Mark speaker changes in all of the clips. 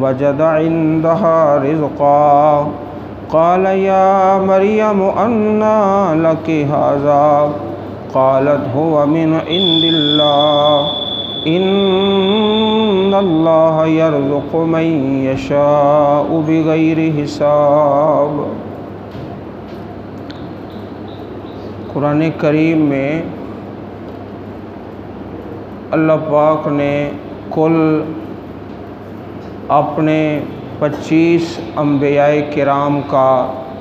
Speaker 1: वजद इंदहा रिज़्क़ा क़ाल या मरियम अन्ना लकी हाज़ा क़ालत हुवा मिन इंदिल्लाह इन्नल्लाह यर्ज़ुक़ु मन यशाअु बिग़ैरि हिसाब। कुरान करीम में अल्लाह पाक ने कुल अपने 25 अंबियाए किराम का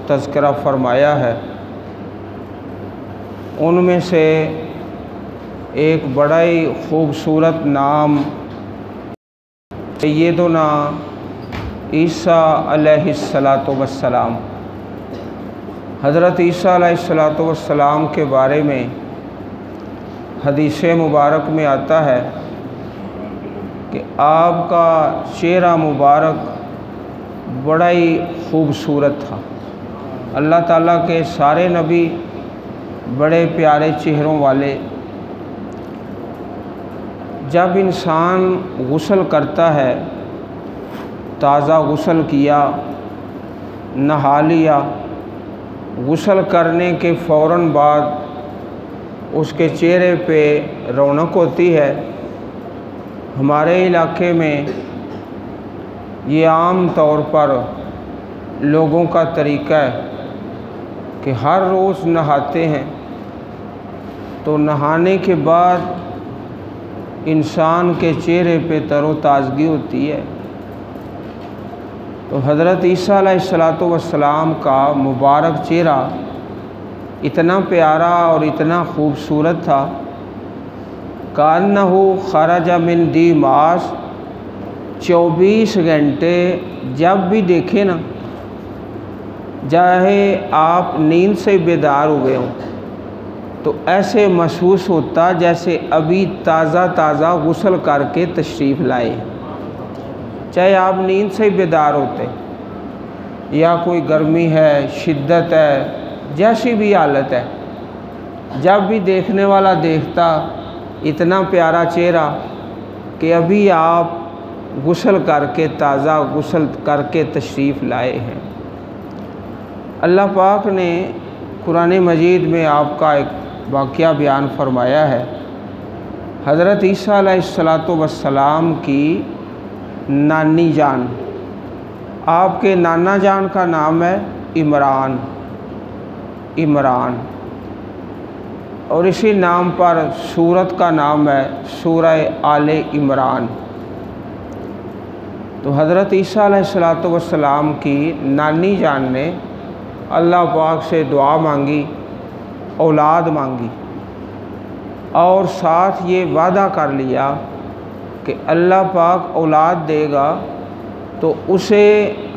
Speaker 1: तज़किरा फ़रमाया है। उनमें से एक बड़ा ही ख़ूबसूरत नाम सैयदना ईसा अलैहिस्सलातु वस्सलाम। हज़रत ईसा अलैहिस्सलातु वस्सलाम के बारे में हदीस मुबारक में आता है कि आपका चेहरा मुबारक बड़ा ही ख़ूबसूरत था। अल्लाह ताला के सारे नबी बड़े प्यारे चेहरों वाले। जब इंसान गुस्ल करता है, ताज़ा गुस्ल किया, नहा लिया, गुस्ल करने के फ़ौरन बाद उसके चेहरे पे रौनक होती है। हमारे इलाके में ये आम तौर पर लोगों का तरीक़ा है कि हर रोज़ नहाते हैं, तो नहाने के बाद इंसान के चेहरे पे तरोताज़गी होती है। तो हज़रत ईसा अलैहिस्सलातु वस्सलाम का मुबारक चेहरा इतना प्यारा और इतना ख़ूबसूरत था, कान्नहु खरजा मिन दीमास। 24 घंटे जब भी देखें ना, चाहे आप नींद से बेदार हुए हों, तो ऐसे महसूस होता जैसे अभी ताज़ा गुस्ल करके तशरीफ़ लाए। चाहे आप नींद से बेदार होते या कोई गर्मी है, शिद्दत है, जैसी भी हालत है, जब भी देखने वाला देखता इतना प्यारा चेहरा कि अभी आप गुस्ल करके ताज़ा गुस्ल करके तशरीफ़ लाए हैं। अल्लाह पाक ने कुरान मजीद में आपका एक वाक़या बयान फरमाया है। हज़रत ईसा अलैहिस्सलातु वस्सलाम की नानी जान, आपके नाना जान का नाम है इमरान, और इसी नाम पर सूरत का नाम है सूरह आले इमरान। तो हज़रत ईसा अलैहिस्सलातु वस्सलाम की नानी जान ने अल्लाह पाक से दुआ मांगी, औलाद मांगी, और साथ ये वादा कर लिया कि अल्लाह पाक औलाद देगा तो उसे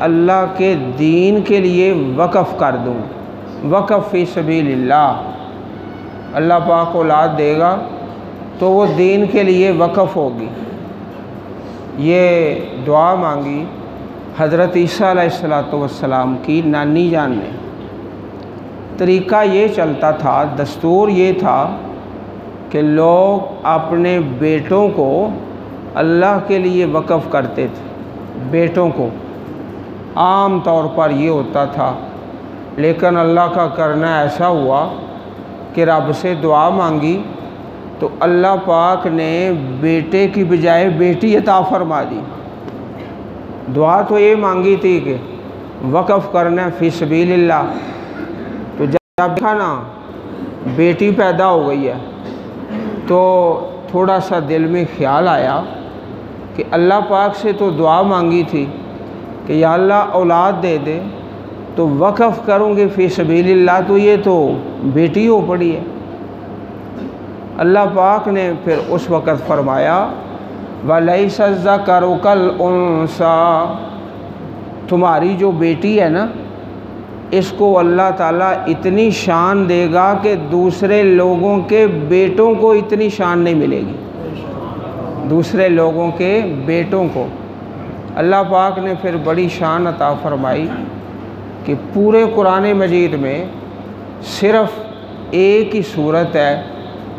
Speaker 1: अल्लाह के दीन के लिए वक़फ़ कर दूँ, वक़फ़ फ़ी सबीलिल्लाह। अल्लाह पाक औलाद देगा तो वो दीन के लिए वक़फ़ होगी। ये दुआ मांगी हज़रत ईसा अलैहिस्सलातु वस्सलाम की नानी जान ने। तरीक़ा ये चलता था, दस्तूर ये था कि लोग अपने बेटों को अल्लाह के लिए वक़फ़ करते थे। बेटों को आम तौर पर ये होता था, लेकिन अल्लाह का करना ऐसा हुआ कि रब से दुआ मांगी तो अल्लाह पाक ने बेटे की बजाय बेटी अता फरमा दी। दुआ तो ये मांगी थी कि वक़फ़ करना फ़ी सबीलिल्लाह, तो जब देखा ना बेटी पैदा हो गई है तो थोड़ा सा दिल में ख्याल आया कि अल्लाह पाक से तो दुआ मांगी थी कि या अल्लाह औलाद दे दे, तो वक़फ़ करूँगी फ़ी सबीलिल्लाह, तो ये तो बेटी हो पड़ी है। अल्लाह पाक ने फिर उस वक़्त फ़रमाया वलैसा ज़करु कल उन्सा, तुम्हारी जो बेटी है ना, इसको अल्लाह ताला इतनी शान देगा कि दूसरे लोगों के बेटों को इतनी शान नहीं मिलेगी। दूसरे लोगों के बेटों को अल्लाह पाक ने फिर बड़ी शान अता फरमाई कि पूरे कुरान मजीद में सिर्फ़ एक ही सूरत है,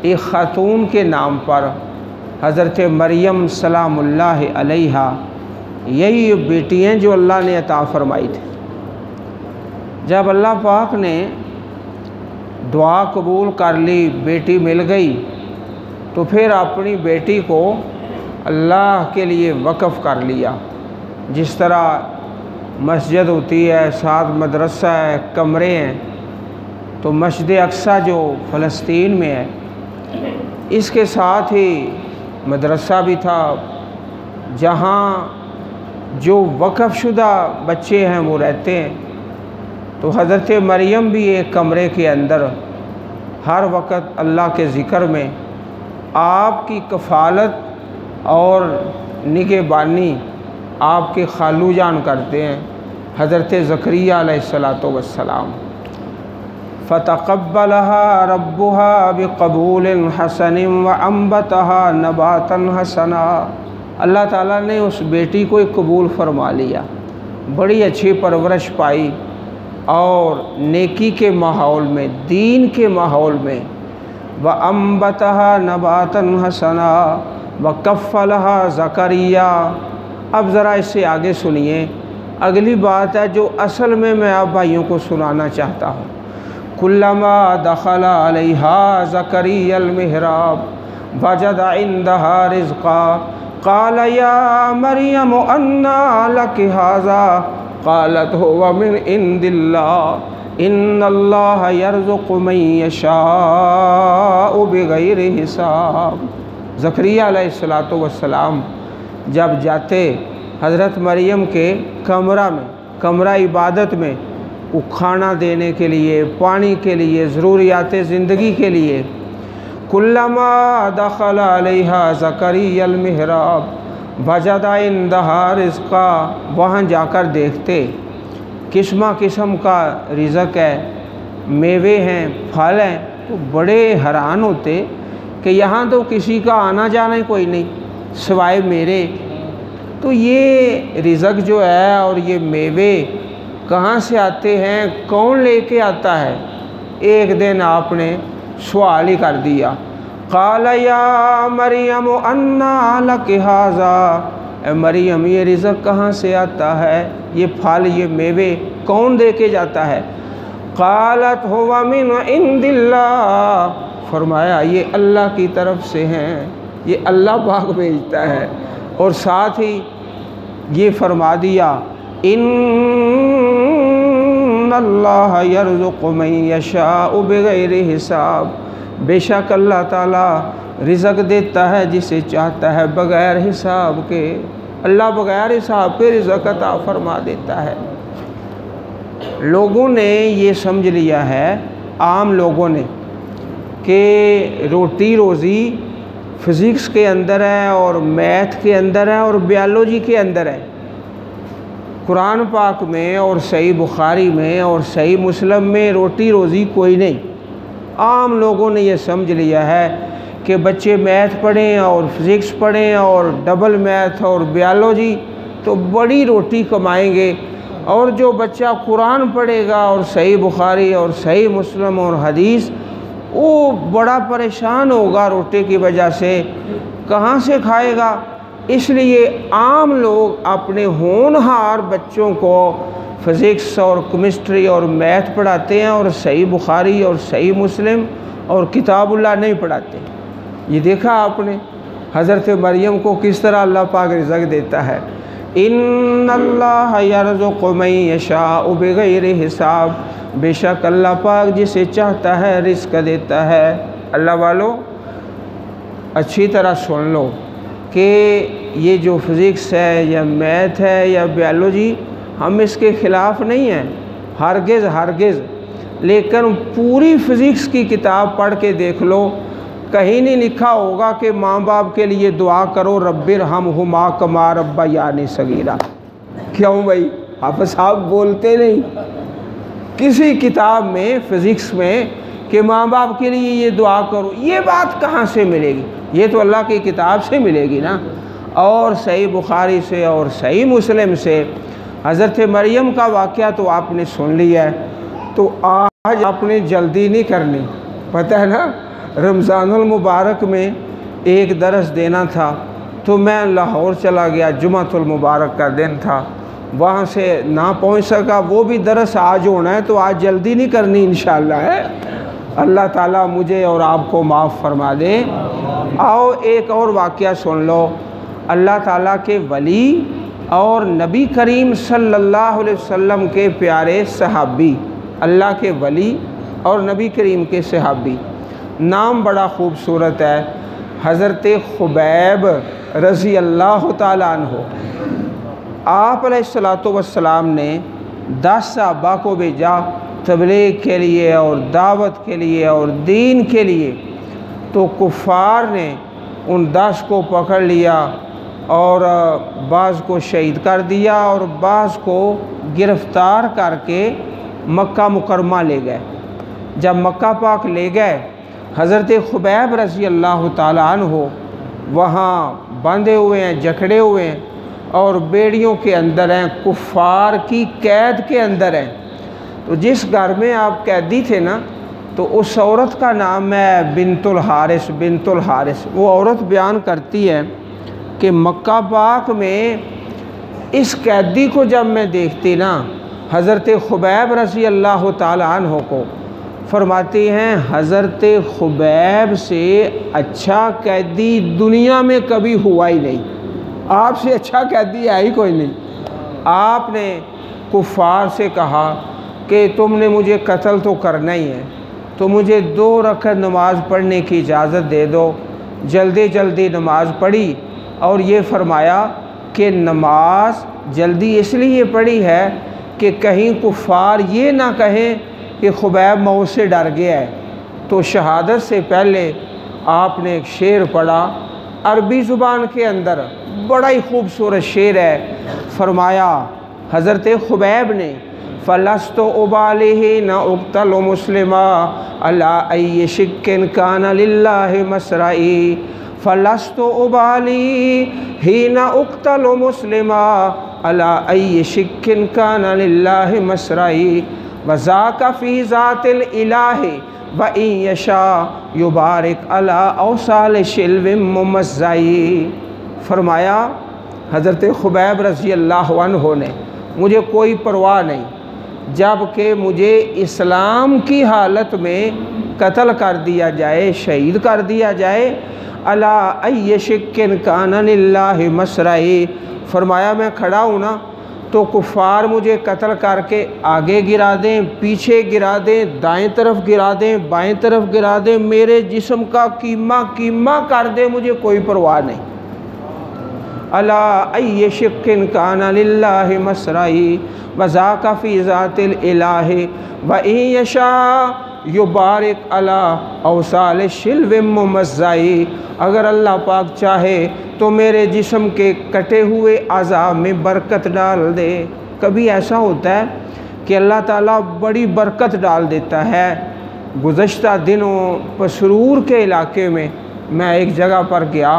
Speaker 1: एक ख़ातून के नाम पर हज़रत मरियम सलामुल्लाह अलैहा यही बेटियाँ जो अल्लाह ने अता फरमाई थी। जब अल्लाह पाक ने दुआ कबूल कर ली, बेटी मिल गई, तो फिर अपनी बेटी को अल्लाह के लिए वक़फ़ कर लिया। जिस तरह मस्जिद होती है, साथ मदरसा है, कमरे हैं, तो मस्जिद अक्सा जो फ़लस्तीन में है, इसके साथ ही मदरसा भी था, जहाँ जो वक़फ़ शुदा बच्चे हैं वो रहते हैं। तो हज़रत मरियम भी एक कमरे के अंदर हर वक़्त अल्लाह के ज़िक्र में आपकी कफ़ालत और निगहबानी आपके खालू जान करते हैं, हज़रत ज़करिया अलैहिस्सलातु वस्सलाम। फ़तक़ब्बलहा रब्बुहा बिक़बूलिन हसनिन व अम्बतहा नबातन हसना। अल्लाह ताला ने उस बेटी को कबूल फरमा लिया, बड़ी अच्छी परवरिश पाई और नेकी के माहौल में, दीन के माहौल में। व अम्बतहा नबातन हसना व कफ़्फ़लहा ज़करिया। अब ज़रा इससे आगे सुनिए, अगली बात है जो असल में मैं आप भाइयों को सुनाना चाहता हूँ। कुल्लमा दखला अलैहा ज़करियल मिहराब वजदा इंदहा रिज़्क़ा क़ाल या मरियम अन्ना लकी हाज़ा क़ालत हुवा मिन इंदिल्लाह इन्नल्लाह यर्ज़ुक़ु मन यशाअु बिग़ैरि हिसाब। ज़करिया अलैहिस्सलातु वस्सलाम जब जाते हज़रत मरियम के कमरा में, कमरा इबादत में, वो खाना देने के लिए, पानी के लिए, ज़रूरियात ज़िंदगी के लिए, कुल्लमा दखला अलैहा ज़करियल मिहराब वजदा इंदहा रिज़्क़ा, वहाँ जाकर देखते किस्म किस्म का रिज़्क़ है, मेवे हैं, फल हैं, तो बड़े हैरान होते कि यहाँ तो किसी का आना जाना ही कोई नहीं सिवाय मेरे। तो ये रिज़्क़ जो है और ये मेवे कहाँ से आते हैं, कौन लेके आता है? एक दिन आपने सवाल ही कर दिया, क़ाल या मरियम अन्ना लकी हाज़ा। मरियम, ये रिज़्क़ कहाँ से आता है, ये फल, ये मेवे कौन दे के जाता है? क़ालत हुवा मिन इंदिल्लाह, फरमाया ये अल्लाह की तरफ से हैं, ये अल्लाह पाक भेजता है। और साथ ही ये फरमा दिया, इन्नल्लाह यर्ज़ुक़ु मन यशाअु बिग़ैरि हिसाब, बेशक अल्लाह ताला रिज़्क़ देता है जिसे चाहता है बग़ैर हिसाब के। अल्लाह बग़ैर हिसाब के रिज़्क़ अता फरमा देता है। लोगों ने ये समझ लिया है, आम लोगों ने, कि रोटी रोज़ी फ़िज़िक्स के अंदर है और मैथ के अंदर है और बायोलॉजी के अंदर है। कुरान पाक में और सही बुखारी में और सही मुस्लिम में रोटी रोज़ी कोई नहीं। आम लोगों ने ये समझ लिया है कि बच्चे मैथ पढ़ें और फ़िज़िक्स पढ़ें और डबल मैथ और बायोलॉजी तो बड़ी रोटी कमाएंगे, और जो बच्चा कुरान पढ़ेगा और सही बुखारी और सही मुस्लिम और हदीस, वो बड़ा परेशान होगा रोटी की वजह से, कहाँ से खाएगा। इसलिए आम लोग अपने होनहार बच्चों को फ़िज़िक्स और केमिस्ट्री और मैथ पढ़ाते हैं और सही बुखारी और सही मुस्लिम और किताबुल्लाह नहीं पढ़ाते। ये देखा आपने हज़रत मरियम को किस तरह अल्लाह पाक रिज़्क़ देता है। इन्नल्लाह यर्ज़ुक़ु मन यशाअु बिग़ैरि हिसाब, बेशक अल्लाह पाक जिसे चाहता है रिज़्क़ देता है। अल्लाह वालों, अच्छी तरह सुन लो कि ये जो फ़िज़िक्स है या मैथ है या बायोलॉजी, हम इसके ख़िलाफ़ नहीं हैं, हरगिज़ हरगिज़। लेकिन पूरी फ़िज़िक्स की किताब पढ़ के देख लो, कहीं नहीं लिखा होगा कि माँ बाप के लिए दुआ करो रब्बिरहमहुमा कमा रब्बयानी सगीरा। क्यों भाई, आप साहब बोलते नहीं किसी किताब में फ़िज़िक्स में कि माँ बाप के लिए ये दुआ करो, ये बात कहाँ से मिलेगी? ये तो अल्लाह की किताब से मिलेगी ना, और सही बुखारी से और सही मुस्लिम से। हज़रत मरियम का वाक़या तो आपने सुन लिया है, तो आज आपने जल्दी नहीं करनी, पता है ना। रमज़ानुल मुबारक में एक दरस देना था, तो मैं लाहौर चला गया, जुमातुल मुबारक का दिन था, वहाँ से ना पहुँच सका। वो भी दरस आज होना है तो आज जल्दी नहीं करनी इंशाअल्लाह है। अल्लाह ताला मुझे और आपको माफ़ फरमा दे। आओ एक और वाक़या सुन लो। अल्लाह ताला के वली और नबी करीम सल्लल्लाहु अलैहि वसल्लम के प्यारे सहाबी, अल्लाह के वली और नबी करीम के सहाबी, नाम बड़ा ख़ूबसूरत है, हज़रत खुबैब रज़ी अल्लाह ताला अन्हो। आप अलैहिस्सलातु वस्सलाम ने 10 सहाबा को भेजा तबलीग के लिए और दावत के लिए और दीन के लिए। तो कुफ़ार ने उन 10 को पकड़ लिया और बाज़ को शहीद कर दिया और बाज़ को गिरफ़्तार करके मक्का मुकरमा ले गए। जब मक्का पाक ले गए, हज़रत खुबैब रज़ी अल्लाह ताला अन्हो वहाँ बंधे हुए हैं, जकड़े हुए हैं और बेड़ियों के अंदर हैं, कुफ़ार की कैद के अंदर हैं। तो जिस घर में आप कैदी थे ना, तो उस औरत का नाम है बिनतुल हारिस। वो औरत बयान करती है कि मक्का पाक में इस कैदी को जब मैं देखती ना, हज़रत खुबैब रज़ी अल्लाह ताला अन्हो को, फरमाती हैं हज़रत खुबैब से अच्छा कैदी दुनिया में कभी हुआ ही नहीं, आपसे अच्छा कैदी है ही कोई नहीं। आपने कुफ़ार से कहा कि तुमने मुझे कत्ल तो करना ही है, तो मुझे 2 रकअत नमाज़ पढ़ने की इजाज़त दे दो। जल्दी जल्दी नमाज़ पढ़ी और ये फरमाया कि नमाज जल्दी इसलिए पढ़ी है कि कहीं कुफ़ार ये ना कहें कि खुबैब मौत से डर गया है। तो शहादत से पहले आपने एक शेर पढ़ा अरबी ज़ुबान के अंदर, बड़ा ही खूबसूरत शेर है। फरमाया हज़रत खुबैब ने, फ़लस्तु उबालिही न उक़्तल मुस्लिमा अला अय्यि शिक्किन काना लिल्लाहि मसराई। फ़लस्तु उबाली ही न उक़्तल मुस्लिमा अला अय्यि शिक्किन काना लिल्लाहि मसराई वज़ाका फ़ी ज़ातिल इलाही व इन यशा युबारिक अला औसाल शिल्विम मुमज़्ज़ई। फरमाया हज़रत खुबैब रज़ी अल्लाह अन्हो ने, मुझे कोई परवाह नहीं, जबकि मुझे इस्लाम की हालत में कत्ल कर दिया जाए, शहीद कर दिया जाए, अला अय्यि शिक्किन काना लिल्लाहि मसराई। फरमाया मैं खड़ा हूँ ना, तो कुफ़ार मुझे कत्ल करके आगे गिरा दें, पीछे गिरा दें, दाएं तरफ गिरा दें, बाएं तरफ गिरा दें, मेरे जिस्म का कीमा कीमा कर दे, मुझे कोई परवाह नहीं। अला अय्यि शिक्किन काना लिल्लाहि मसराई वज़ाका फ़ी ज़ातिल इलाही व इन यशा युबारिक अला औसाल शिल्विम मुमज़्ज़ई। अगर अल्लाह पाक चाहे तो मेरे जिस्म के कटे हुए अज़ा में बरकत डाल दे। कभी ऐसा होता है कि अल्लाह ताला बड़ी बरकत डाल देता है। गुज़श्ता दिनों पसरूर के इलाके में मैं एक जगह पर गया,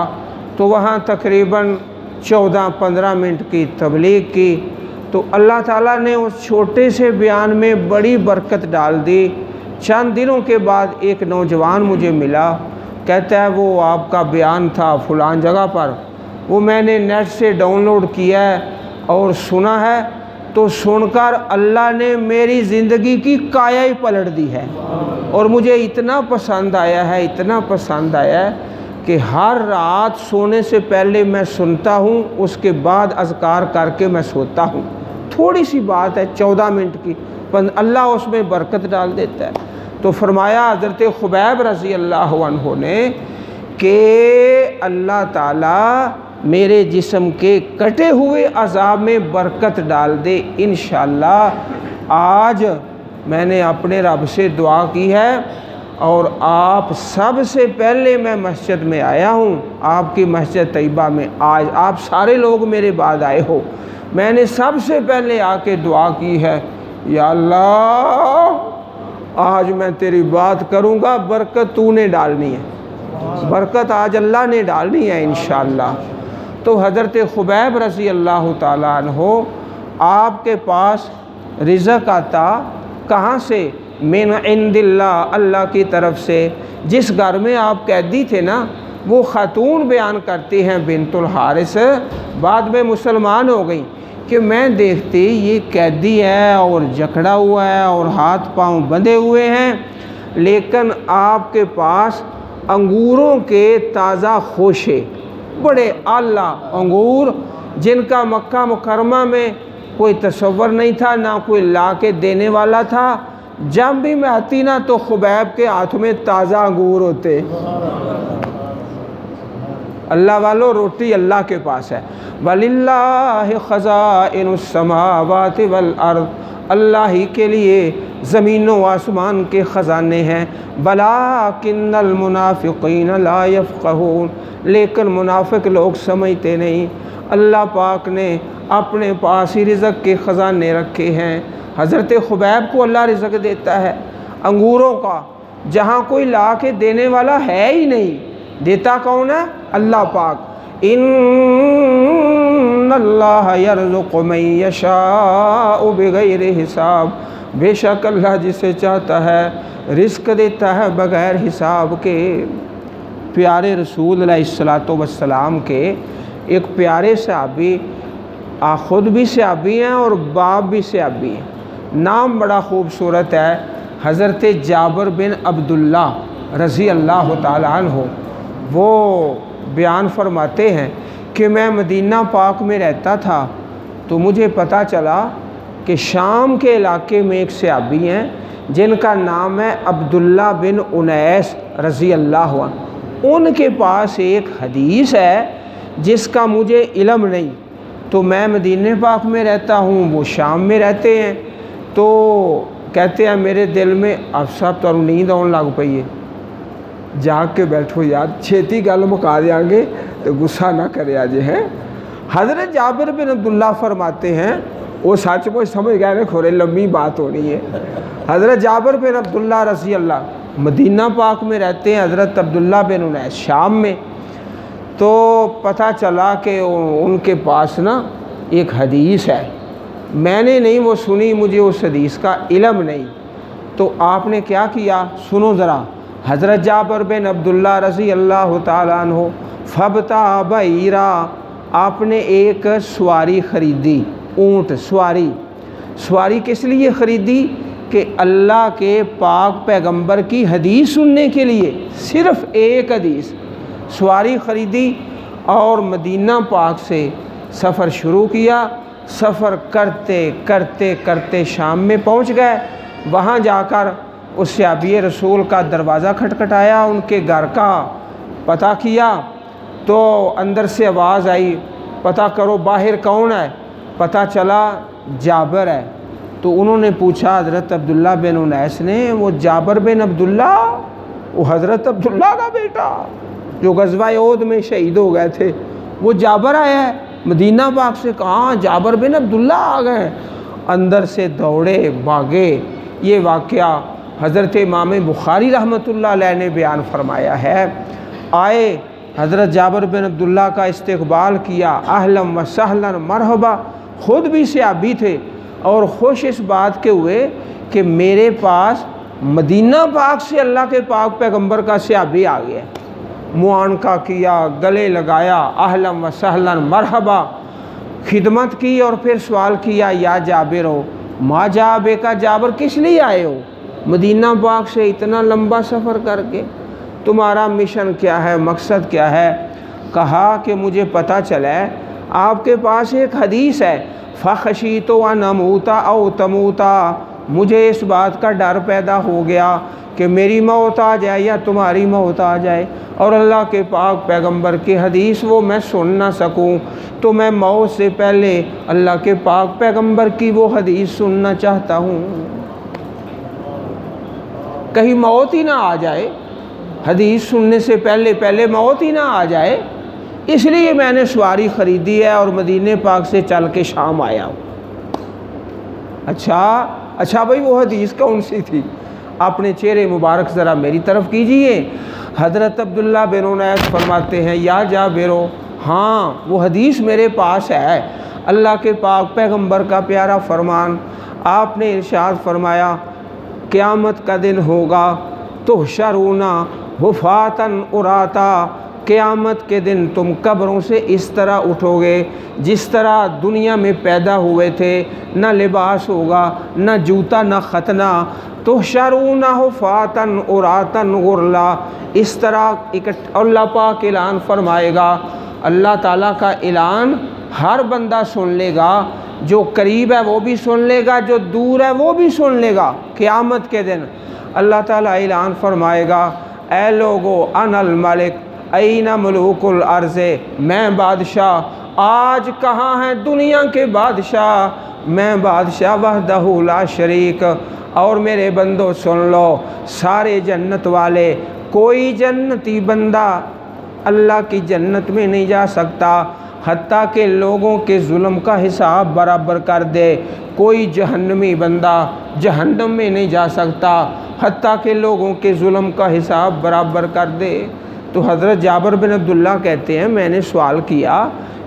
Speaker 1: तो वहाँ तकरीबन 14-15 मिनट की तबलीग की, तो अल्लाह ताला ने उस छोटे से बयान में बड़ी बरकत डाल दी। चंद दिनों के बाद एक नौजवान मुझे मिला, कहता है वो आपका बयान था फ़लाँ जगह पर, वो मैंने नेट से डाउनलोड किया है और सुना है, तो सुनकर अल्लाह ने मेरी ज़िंदगी की काया ही पलट दी है और मुझे इतना पसंद आया है, इतना पसंद आया है कि हर रात सोने से पहले मैं सुनता हूँ, उसके बाद अज़कार करके मैं सोता हूँ। थोड़ी सी बात है 14 मिनट की, पर अल्लाह उसमें बरकत डाल देता है। तो फरमाया हज़रत खुबैब रज़ी अल्लाह अन्हो ने कि अल्लाह ताला मेरे जिस्म के कटे हुए अज़ाब में बरकत डाल दे इंशाअल्लाह। आज मैंने अपने रब से दुआ की है और आप सबसे पहले मैं मस्जिद में आया हूँ, आपकी मस्जिद तैयबा में। आज आप सारे लोग मेरे बाद आए हो, मैंने सबसे पहले आके दुआ की है, या अल्लाह आज मैं तेरी बात करूँगा, बरकत तूने डालनी है, बरकत आज अल्लाह ने डालनी है इंशाअल्लाह। तो हज़रत खुबैब रज़ी अल्लाह ताला अन्हो आपके पास रिज़्क़ आता कहाँ से? मिन इंदिल्लाह, अल्लाह की तरफ से। जिस घर में आप कैदी थे ना, वो खातून बयान करती हैं बिनतुल हारिस, बाद में मुसलमान हो गई, कि मैं देखती ये कैदी है और जकड़ा हुआ है और हाथ पांव बंधे हुए हैं, लेकिन आपके पास अंगूरों के ताज़ा खोशे, बड़े आला अंगूर जिनका मक्का मुकरमा में कोई तसव्वुर नहीं था, ना कोई ला के देने वाला था। जब भी मैं आती ना तो खुबैब के हाथ में ताज़ा अंगूर होते। अल्लाह वालों, रोटी अल्लाह के पास है। वलिल्लाहि खज़ाइनुस समावाति वल अर्द, अल्लाह ही के लिए ज़मीनों व आसमान के ख़जाने हैं। वलाकिन्नल मुनाफ़िक़ीन ला यफ़क़हून, लेकिन मुनाफिक लोग समझते नहीं। अल्लाह पाक ने अपने पास ही रिज़्क़ के ख़जाने रखे हैं। हज़रत खुबैब को अल्लाह रिज़्क़ देता है अंगूरों का, जहाँ कोई ला के देने वाला है ही नहीं। देता कौन है? अल्लाह पाक। इन्नल्लाह यर्ज़ुक़ु मन यशाअु बिग़ैरि हिसाब, बेशक अल्लाह जिसे चाहता है रिज़्क़ देता है बग़ैर हिसाब के। प्यारे रसूल अलैहिस्सलातु वस्सलाम के एक प्यारे सहाबी, ख़ुद भी सहाबी हैं और बाप भी सहाबी हैं, नाम बड़ा खूबसूरत है, हज़रत जाबिर बिन अब्दुल्ला रज़ी अल्लाह ताला अन्हु। वो बयान फरमाते हैं कि मैं मदीना पाक में रहता था तो मुझे पता चला कि शाम के इलाके में एक सहाबी हैं जिनका नाम है अब्दुल्ला बिन उनैस रज़ी अल्लाह अन्हु। उनके पास एक हदीस है जिसका मुझे इल्म नहीं, तो मैं मदीने पाक में रहता हूँ, वो शाम में रहते हैं। तो कहते हैं मेरे दिल में अब सब तो नींद आने लग पई है, जाग के बैठो यार, छेती गल मुका देंगे तो गुस्सा ना करे आज है। हज़रत जाबिर बिन अब्दुल्ला फरमाते हैं, वो सचमुच समझ गए ना खोरे लंबी बात होनी है। हज़रत जाबिर बिन अब्दुल्ला रज़ी अल्लाह मदीना पाक में रहते हैं, हज़रत अब्दुल्ला बिन उनैस शाम में। तो पता चला कि उनके पास ना एक हदीस है, मैंने नहीं वो सुनी, मुझे उस हदीस का इल्म नहीं। तो आपने क्या किया, सुनो ज़रा। हज़रत जाबिर बिन अब्दुल्ला रज़ी अल्लाह ताला अन्हु फबता बईरा, आपने एक सवारी ख़रीदी, ऊँट सवारी। सवारी किस लिए ख़रीदी? कि अल्लाह के पाक पैगंबर की हदीस सुनने के लिए, सिर्फ़ एक हदीस। सवारी ख़रीदी और मदीना पाक से सफ़र शुरू किया। सफ़र करते करते करते शाम में पहुंच गए। वहां जाकर उस सहाबी रसूल का दरवाज़ा खटखटाया, उनके घर का पता किया तो अंदर से आवाज़ आई, पता करो बाहर कौन है। पता चला जाबिर है। तो उन्होंने पूछा हज़रत अब्दुल्ला बिन उनैस ने, वो जाबिर बिन अब्दुल्ला, वो हज़रत अब्दुल्ला का बेटा जो ग़ज़वा उहद में शहीद हो गए थे, वो जाबिर आया है मदीना पाक से। कहाँ? जाबिर बिन अब्दुल्ला आ गए। अंदर से दौड़े भागे। ये वाक़या हज़रत इमाम बुखारी रहमतुल्लाह अलैह ने बयान फरमाया है। आए हज़रत जाबिर बिन अब्दुल्ला का इस्तक़बाल किया, अहलन व सहलन मरहबा। ख़ुद भी सहाबी थे और खुश इस बात के हुए कि मेरे पास मदीना पाक से अल्लाह के पाक पैगंबर का सहाबी आ गया। मुआनका किया, गले लगाया, अहलन व सहलन मरहबा, खिदमत की और फिर सवाल किया, या जाबिर हो माँ जाबे का, जाबिर किस लिए आए हो मदीना पाक से इतना लंबा सफ़र करके? तुम्हारा मिशन क्या है, मकसद क्या है? कहा कि मुझे पता चला है आपके पास एक हदीस है, फ़ख़शी तो व नमूता औ तमूता, मुझे इस बात का डर पैदा हो गया कि मेरी मौत आ जाए या तुम्हारी मौत आ जाए और अल्लाह के पाक पैगंबर की हदीस वो मैं सुन ना सकूं, तो मैं मौत से पहले अल्लाह के पाक पैगंबर की वो हदीस सुनना चाहता हूँ। कहीं मौत ही ना आ जाए, हदीस सुनने से पहले पहले मौत ही ना आ जाए, इसलिए मैंने सवारी ख़रीदी है और मदीने पाक से चल के शाम आया हूँ। अच्छा भाई, वो हदीस कौन सी थी? अपने चेहरे मुबारक ज़रा मेरी तरफ कीजिए। हज़रत अब्दुल्ला बिन उनैस फरमाते हैं, या जाबिरो, हाँ वो हदीस मेरे पास है, अल्लाह के पाक पैगंबर का प्यारा फरमान। आपने इरशाद फरमाया, क़यामत का दिन होगा तो शरूना हुफ़ातन उराता, क़यामत के दिन तुम कब्रों से इस तरह उठोगे जिस तरह दुनिया में पैदा हुए थे, न लिबास होगा, न जूता, न खतना। तो शरून हो फ़ातन उरातन गुरला, इस तरह अल्लाह पाक ऐलान फरमाएगा। अल्लाह ताला का ऐलान हर बंदा सुन लेगा, जो करीब है वो भी सुन लेगा, जो दूर है वो भी सुन लेगा। क़यामत के दिन अल्लाह ताला ऐलान फरमाएगा, ऐ लोगो अनल मलिक ऐना मुलूकुल अर्ज़े, मैं बादशाह, आज कहाँ हैं दुनिया के बादशाह, मैं बादशाह वहदहू ला शरीक। और मेरे बंदो सुन लो, सारे जन्नत वाले, कोई जन्नती बंदा अल्लाह की जन्नत में नहीं जा सकता हत्ता के लोगों के जुल्म का हिसाब बराबर कर दे। कोई जहन्नमी बंदा जहन्नम में नहीं जा सकता हत्ता के लोगों के जुल्म का हिसाब बराबर कर दे। तो हज़रत जाबिर बिन अब्दुल्लाह कहते हैं, मैंने सवाल किया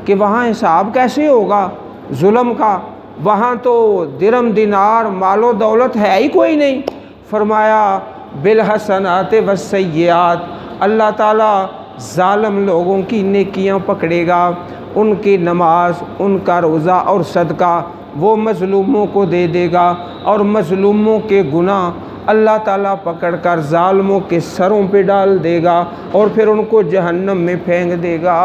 Speaker 1: कि वहाँ हिसाब कैसे होगा जुल्म का, वहाँ तो दिरम दिनार मालो दौलत है ही कोई नहीं। फरमाया बिलहसनात वस्सय्यात, अल्लाह ताला जालिम लोगों की नेकियां पकड़ेगा, उनकी नमाज, उनका रोज़ा और सदका वो मज़लूमों को दे देगा, और मज़लूमों के गुनाह अल्लाह ताला पकड़ कर ज़ालिमों के सरों पे डाल देगा और फिर उनको जहन्नम में फेंक देगा।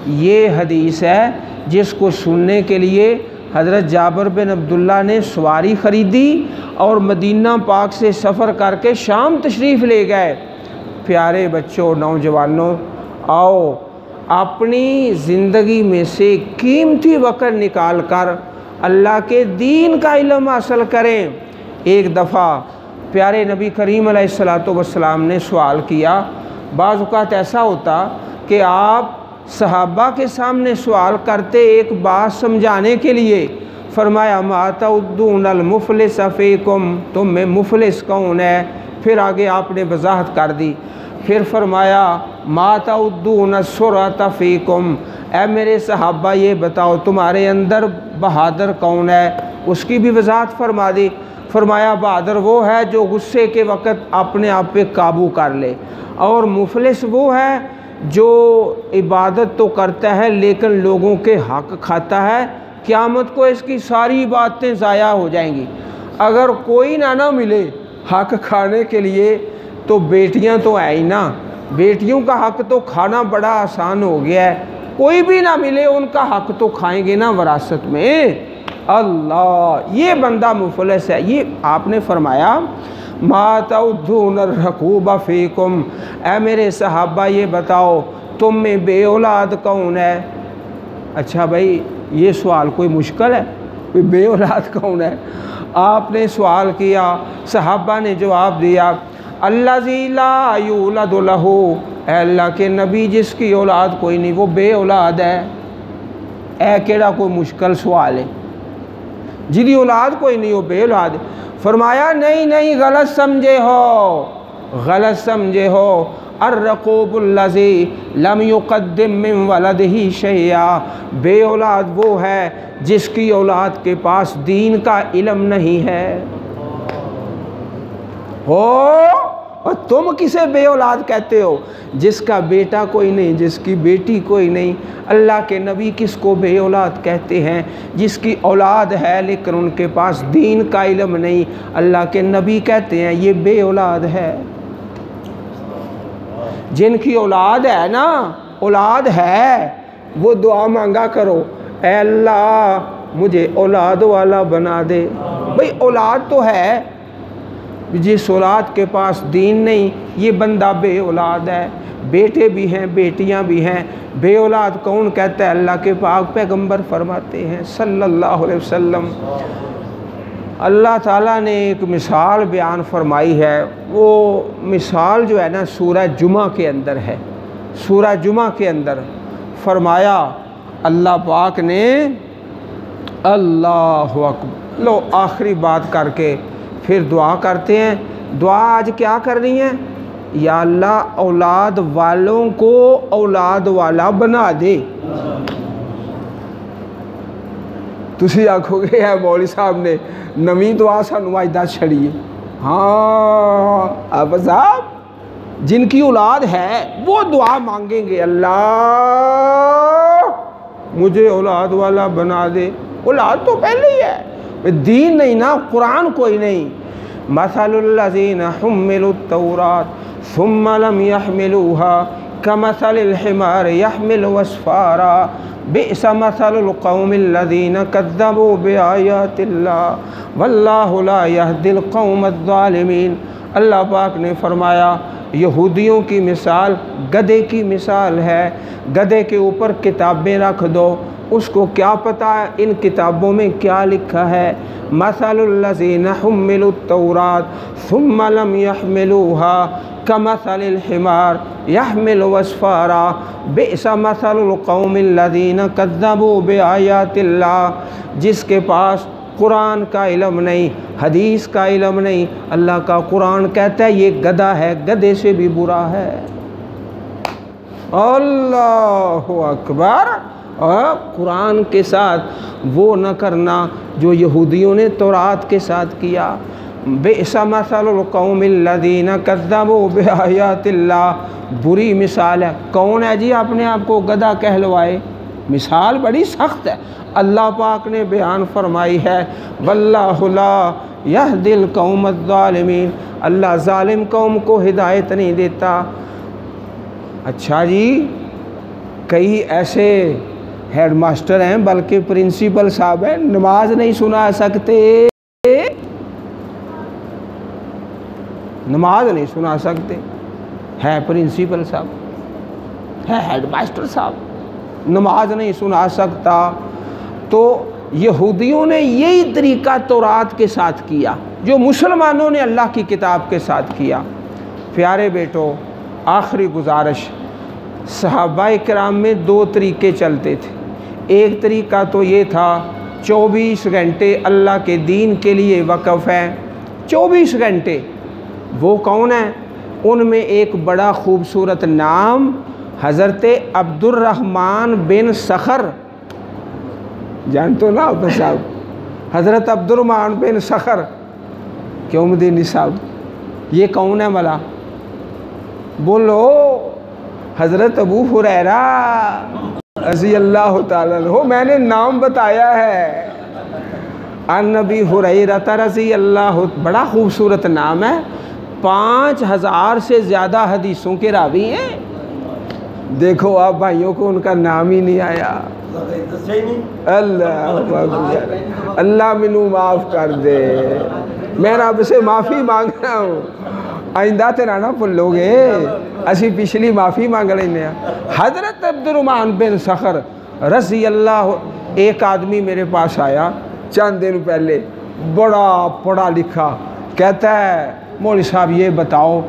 Speaker 1: ये हदीस है जिसको सुनने के लिए हज़रत जाबिर बिन अब्दुल्ला ने सवारी ख़रीदी और मदीना पाक से सफ़र करके शाम तशरीफ़ ले गए। प्यारे बच्चों, नौजवानों, आओ अपनी ज़िंदगी में से कीमती वक़्त निकाल कर अल्लाह के दीन का इल्म हासिल करें। एक दफ़ा प्यारे नबी करीम अलैहिस्सलातु वस्सलाम ने सवाल किया, बाज़ औक़ात ऐसा होता कि आप सहाबा के सामने सवाल करते एक बात समझाने के लिए। फरमाया मातउद्दूनल मुफलिस फ़ीकुम, तुम में मुफलिस कौन है? फिर आगे आपने वजाहत कर दी। फिर फरमाया मातउद्दून सुरत फ़ीकुम, ऐ मेरे सहाबा ये बताओ तुम्हारे अंदर बहादुर कौन है? उसकी भी वजाहत फरमा दी। फरमाया बहादुर वो है जो गुस्से के वक़्त अपने आप पे काबू कर ले, और मुफलिस वो है जो इबादत तो करता है लेकिन लोगों के हक़ खाता है, क़यामत को इसकी सारी बातें ज़ाया हो जाएंगी। अगर कोई ना मिले हक़ खाने के लिए तो बेटियां तो है ही ना, बेटियों का हक़ तो खाना बड़ा आसान हो गया है, कोई भी ना मिले उनका हक़ तो खाएंगे ना वरासत में। अल्लाह, ये बंदा मुफलिस है। ये आपने फरमाया मातउद्दून रकूब फ़ीकुम, ऐ मेरे सहाबा ये बताओ तुम में बे औलाद कौन है? अच्छा भाई, ये सवाल कोई मुश्किल है? कोई बे औलाद कौन है? आपने सवाल किया, सहाबा ने जवाब दिया अल्लज़ी ला यूलदु लहू, अल्लाह के नबी जिसकी औलाद कोई नहीं वो बे औलाद है। ऐ केड़ा कोई मुश्किल सवाल है? जिदी औलाद कोई नहीं हो बे औलाद। फरमाया नहीं नहीं, गलत समझे हो, गलत समझे हो। अर्रक़ूबुल्लज़ी लम युक़द्दिम मिन वलदिही शैया, बे औलाद वो है जिसकी औलाद के पास दीन का इल्म नहीं है। हो, और तुम किसे बे औलाद कहते हो? जिसका बेटा कोई नहीं, जिसकी बेटी कोई नहीं। अल्लाह के नबी किसको बे औलाद कहते हैं? जिसकी औलाद है लेकिन उनके पास दीन का इल्म नहीं। अल्लाह के नबी कहते हैं ये बे औलाद है। जिनकी औलाद है ना, औलाद है, वो दुआ मांगा करो, ऐ अल्लाह मुझे औलाद वाला बना दे। भाई औलाद तो है, जिस औलाद के पास दीन नहीं ये बंदा बे औलाद है। बेटे भी हैं, बेटियां भी हैं। बे औलाद कौन कहता है? अल्लाह के पाक पैगंबर फरमाते हैं सल्लल्लाहु अलैहि वसल्लम। अल्लाह ताला ने एक मिसाल बयान फरमाई है। वो मिसाल जो है ना सूरह जुमा के अंदर है। सूरह जुमा के अंदर फरमाया अल्लाह पाक ने, अल्लाहु अकबर। लो आखिरी बात करके फिर दुआ करते हैं। दुआ आज क्या करनी है? या अल्लाह औलाद वालों को औलाद वाला बना दे। तुसी आखोगे है मौली साहब ने नवी दुआ सानू अज दस छड़ी है। हाँ अब साहब जिनकी औलाद है वो दुआ मांगेंगे, अल्लाह मुझे औलाद वाला बना दे। औलाद तो पहले ही है, दीन नहीं ना, कुरान कोई नहीं। मसलुल्लज़ीना हुम्मिलुत तौरात सुम्मा लम यहमिलूहा कमसलिल हिमार यहमिलु अस्फारा बि'सा मसलुल कौमिल्लज़ीना कज़्ज़बू बिआयातिल्लाह वल्लाहु ला यहदिल कौमज़्ज़ालिमीन। अल्लाह पाक ने फरमाया यहूदियों की मिसाल गधे की मिसाल है। गधे के ऊपर किताबें रख दो, उसको क्या पता है इन किताबों में क्या लिखा है। मसलुल्लज़ीना हुम्मिलुत तौरात सुम्मा लम यहमिलूहा कमसलिल हिमार यहमिलु अस्फारा बि'सा मसलुल कौमिल्लज़ीना कज़्ज़बू बिआयातिल्लाह। जिसके पास कुरान का इल्म नहीं, हदीस का इल्म नहीं, अल्लाह का कुरान कहता है ये गधा है, गधे से भी बुरा है। अल्लाहु अकबर। और कुरान के साथ वो न करना जो यहूदियों ने तौरात के साथ किया। बि'सा मसलुल कौमिल्लज़ीना कज़्ज़बू बिआयातिल्लाह, बुरी मिसाल है। कौन है जी अपने आप को गधा कहलवाए? मिसाल बड़ी सख्त है। अल्लाह पाक ने बयान फरमाई है वल्लाहु ला यहदिल कौमज़्ज़ालिमीन, अल्लाह ज़ालिम कौम को हिदायत नहीं देता। अच्छा जी, कई ऐसे हेड मास्टर हैं बल्कि प्रिंसिपल साहब हैं, नमाज नहीं सुना सकते, नमाज नहीं सुना सकते। है प्रिंसिपल साहब, है हेड मास्टर साहब, नमाज नहीं सुना सकता। तो यहूदियों ने यही तरीका तौरात के साथ किया जो मुसलमानों ने अल्लाह की किताब के साथ किया। प्यारे बेटो, आखिरी गुजारिश, सहाबाए किराम में दो तरीके चलते थे। एक तरीका तो ये था 24 घंटे अल्लाह के दीन के लिए वक़फ़ है, 24 घंटे। वो कौन है? उनमें एक बड़ा खूबसूरत नाम हज़रत अब्दुर्रहमान बिन सखर, जानते ना आप साहब, हज़रत अब्दुर्रहमान बिन सखर क्यों मदीनी साहब, ये कौन है भला? बोलो। हज़रत अबू हुरैरा रज़ी अल्लाह ताला अन्हु, मैंने नाम बताया है। अन नबी हुरैरा रज़ी अल्लाह, बड़ा खूबसूरत नाम है, 5000 से ज़्यादा हदीसों के रावी हैं। देखो आप भाइयों को उनका नाम ही नहीं आया। अल्लाह अल्लाह मैनू माफ़ कर दे, मैं रब से माफ़ी मांग रहा हूँ, आइंदा तेरा ना भुलोगे, असी पिछली माफ़ी मांग लेने। हज़रत अब्दुर्रहमान बिन सखर रज़ी अल्लाह, एक आदमी मेरे पास आया चंद दिन पहले, बड़ा पढ़ा लिखा, कहता है मौलवी साहब ये बताओ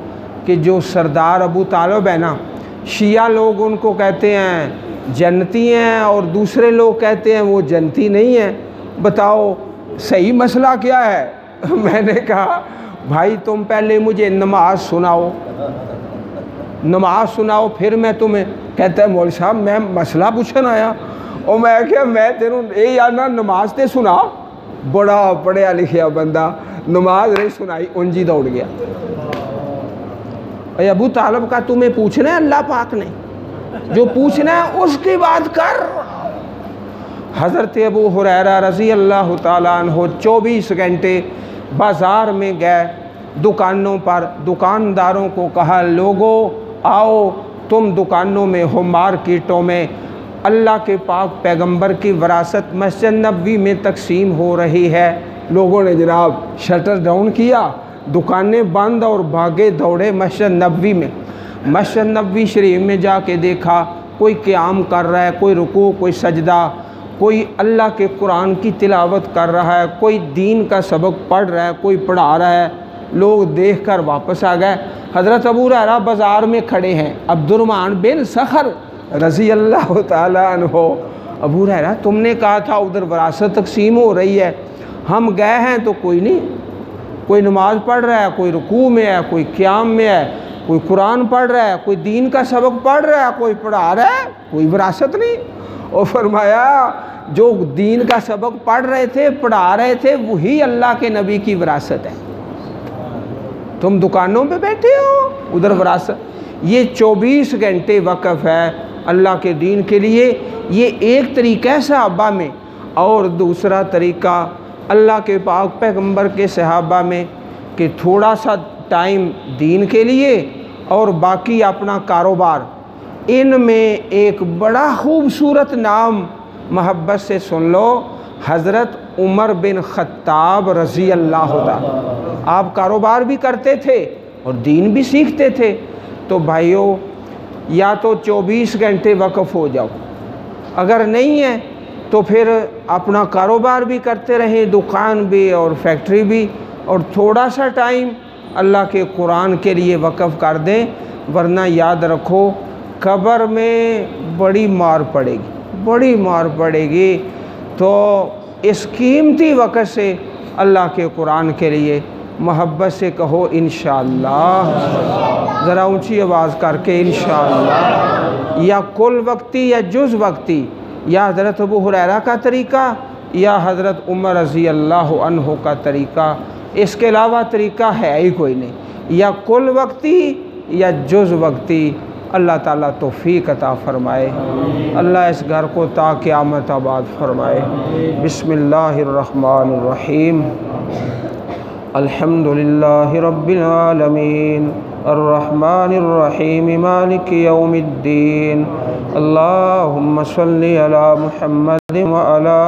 Speaker 1: कि जो सरदार अबू तालिब है ना, शिया लोग उनको कहते हैं जन्नती हैं और दूसरे लोग कहते हैं वो जन्नती नहीं है, बताओ सही मसला क्या है? मैंने कहा भाई तुम पहले मुझे नमाज सुनाओ, नमाज सुनाओ फिर मैं तुम्हें। कहता है मौलवी साहब मैं मसला पूछन आया। और मैं क्या, मैं तेनों ये यार ना नमाज ते सुना। बड़ा पढ़िया लिखिया बंदा, नमाज नहीं सुनाई, उंजी दौड़ गया। अबू तालिब का तुम्हें पूछना है अल्लाह पाक ने, जो पूछना है उसकी बात कर। हज़रत अबू हुरैरा रज़ी अल्लाह ताला अन्हु 24 घंटे बाज़ार में गए, दुकानों पर दुकानदारों को कहा लोगों आओ तुम दुकानों में हो, मार्केटों में अल्लाह के पाक पैगंबर की विरासत मस्जिद नबवी में तकसीम हो रही है। लोगों ने जनाब शटर डाउन किया, दुकानें बंद और भागे दौड़े मस्जिद नबवी में। मस्जिद नबवी शरीफ में जाके देखा कोई क़याम कर रहा है, कोई रुकू, कोई सजदा, कोई अल्लाह के कुरान की तिलावत कर रहा है, कोई दीन का सबक पढ़ रहा है, कोई पढ़ा रहा है। लोग देखकर वापस आ गए। हज़रत अबू हुरैरा बाज़ार में खड़े हैं, अब्दुर्रहमान बिन सखर रज़ी अल्लाह ताला अन्हु, अबू हुरैरा तुमने कहा था उधर विरासत तकसीम हो रही है, हम गए हैं तो कोई नहीं, कोई नमाज़ पढ़ रहा है, कोई रुकू में है, कोई क़याम में है, कोई कुरान पढ़ रहा है, कोई दीन का सबक पढ़ रहा है, कोई पढ़ा रहा है, कोई विरासत नहीं। और फरमाया जो दीन का सबक पढ़ रहे थे, पढ़ा रहे थे, वही अल्लाह के नबी की विरासत है। तुम दुकानों पे बैठे हो, उधर विरासत। ये 24 घंटे वक़फ़ है अल्लाह के दीन के लिए। ये एक तरीक़ा है सहाबा में, और दूसरा तरीक़ा अल्लाह के पाक पैगंबर के सहाबा में कि थोड़ा सा टाइम दीन के लिए और बाकी अपना कारोबार। इनमें एक बड़ा खूबसूरत नाम मोहब्बत से सुन लो, हज़रत उमर बिन ख़त्ताब रज़ी अल्लाह तआला। आप कारोबार भी करते थे और दीन भी सीखते थे। तो भाइयों, या तो 24 घंटे वक़फ़ हो जाओ, अगर नहीं है तो फिर अपना कारोबार भी करते रहें, दुकान भी और फैक्ट्री भी, और थोड़ा सा टाइम अल्लाह के कुरान के लिए वक़फ़ कर दें, वरना याद रखो कब्र में बड़ी मार पड़ेगी, बड़ी मार पड़ेगी। तो इस कीमती वक़्त से अल्लाह के कुरान के लिए मोहब्बत से कहो इंशाअल्लाह, ज़रा ऊंची आवाज़ करके इंशाअल्लाह, या कुल वक्ती या जुज़ वक्ती, या हज़रत अबू हुरैरा का तरीक़ा या हज़रत उमर रज़ी अल्लाह अन्हु का तरीक़ा। इसके अलावा तरीक़ा है ही कोई नहीं, या कुल वक्ती या जुज़ वक्ती। अल्लाह ताला तौफ़ीक़ अता फ़रमाए, अल्लाह इस घर को ता क़यामत आबाद फ़रमाए। बिस्मिल्लाहिर्रहमानिर्रहीम, अल्हम्दुलिल्लाहि रब्बिल आलमीन, अर्रहमानिर्रहीम, मालिकि यौमिद्दीन। अल्लाहुम्मा सल्लि अला मुहम्मदिन व अला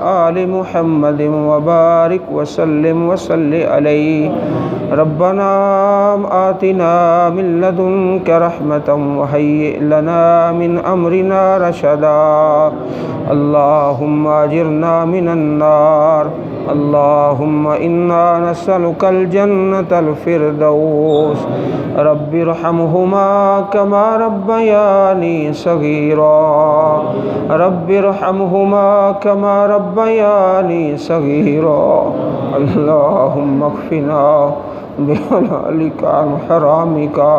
Speaker 1: आलि मुहम्मदिन व बारिक व सल्लिम व सल्लि अलैहि। रब्बना आतिना मिन लदुनका रहमतन व हय्यि लना मिन अमरिना रशदा। अल्लाहुम्मा अजिरना मिनन नार। अल्लाहुम्मा इन्ना नसअलुकल जन्नतल फिरदौस। रब्बिरहमहुमा कमा रब्बयानी सगीरा। रब्बिरहमहुमा कमा रब्बयानी सगीरा। अल्लाहुम्मा अक्फिना बिहलालिका अन हरामिका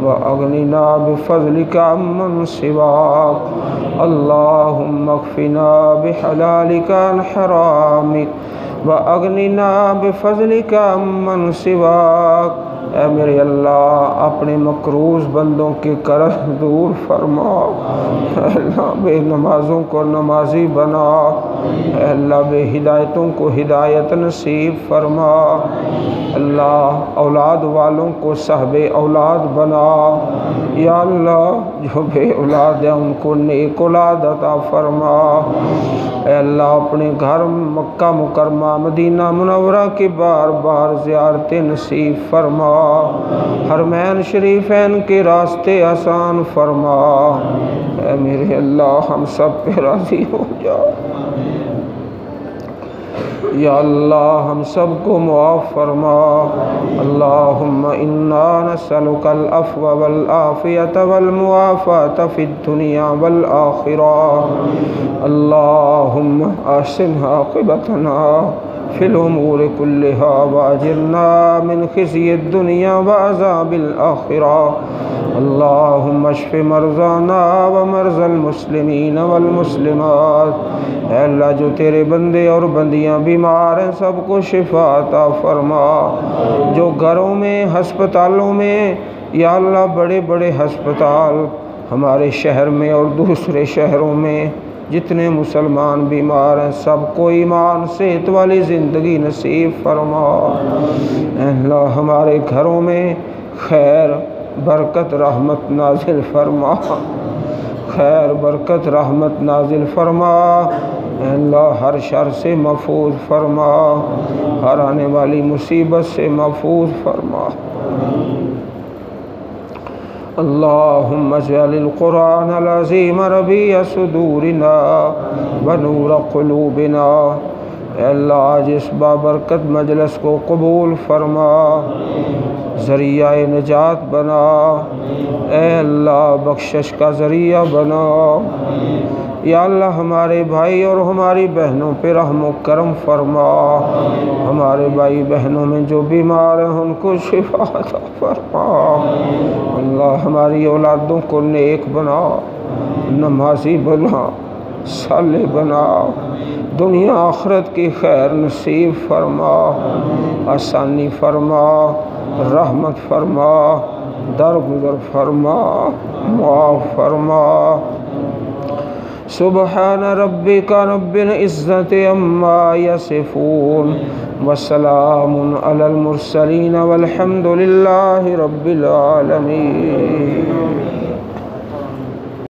Speaker 1: व अगनिना बिफज़लिका अम्मन सिवाक। अल्लाहुम्मा अक्फिना बिहलालिका अन हरामिक व अगनिना बिफज़लिका अम्मन सिवाक। ऐ मेरे अल्लाह, अपने मकरूज़ बंदों के कर्ज़ दूर फरमा। अल्लाह बेनमाज़ों को नमाजी बना। अल्लाह बेहिदायतों को हिदायत नसीब फरमा। अल्लाह औलाद वालों को सहबे औलाद बना। या अल्लाह, जो बे औलाद है उनको नेक औलाद अता फरमा। अल्लाह अपने घर मक्का मुकरमा मदीना मुनव्वरा की बार बार ज़ियारतें नसीब फरमा। हरमैन शरीफैन के रास्ते आसान फरमा। ऐ मेरे अल्लाह, हम सब पे राज़ी हो जा। या अल्लाह, हम सब को मुआफ़ फरमा। अल्लाहुम्मा इन्ना नसअलुकल अफ़्व वल आफ़ियत वल मुआफ़ात फ़िद दुनिया वल आख़िरह। अल्लाहुम्मा अहसिन आक़िबतना फ़िल उमूरि कुल्लिहा वअजिरना मिन ख़िज़्यिद दुनिया व अज़ाबिल आख़िरह। अल्लाहुम्मा अश्फ़ि मरज़ाना व मरज़ल मुस्लिमीन वल मुस्लिमात। ऐ अल्लाह, जो तेरे बंदे और बंदियाँ बीमार हैं सबको शिफ़ा अता फ़रमा। जो घरों में, हस्पतालों में, या अल्लाह बड़े बड़े हस्पताल हमारे शहर में और दूसरे शहरों में जितने मुसलमान बीमार हैं सबको ईमान सेहत वाली ज़िंदगी नसीब फरमा। अल्लाह हमारे घरों में खैर बरकत रहमत नाजिल फरमा। खैर बरकत रहमत नाजिल फरमा। अल्लाह हर शर से महफूज फरमा। हर आने वाली मुसीबत से महफूज फरमा। अल्लाहुम्मा जअलिल कुरानल अज़ीम रबीअ सुदूरिना व नूर क़ुलूबिना। अल्लाह, आज इस बाबरकत मजलिस को कबूल फरमा, ज़रिया निजात बना। ए अल्लाह, बख्शिश का ज़रिया बना। या अल्लाह, हमारे भाई और हमारी बहनों पे रहम करम फरमा। हमारे भाई बहनों में जो बीमार हैं उनको शिफा अता फरमा। अल्लाह, हमारी औलादों को नेक बना, नमाजी बना, साले बना, दुनिया आखरत की खैर नसीब फरमा, आसानी फरमा, रहमत फरमा, दरगुजर फरमा, मुआफ़ फरमा। सुबहान रब्बिका रब्बिल इज़्ज़ति अम्मा यसिफून वस्सलामुन अलल मुरसलीन वल्हम्दुलिल्लाहि रब्बिल आलमीन।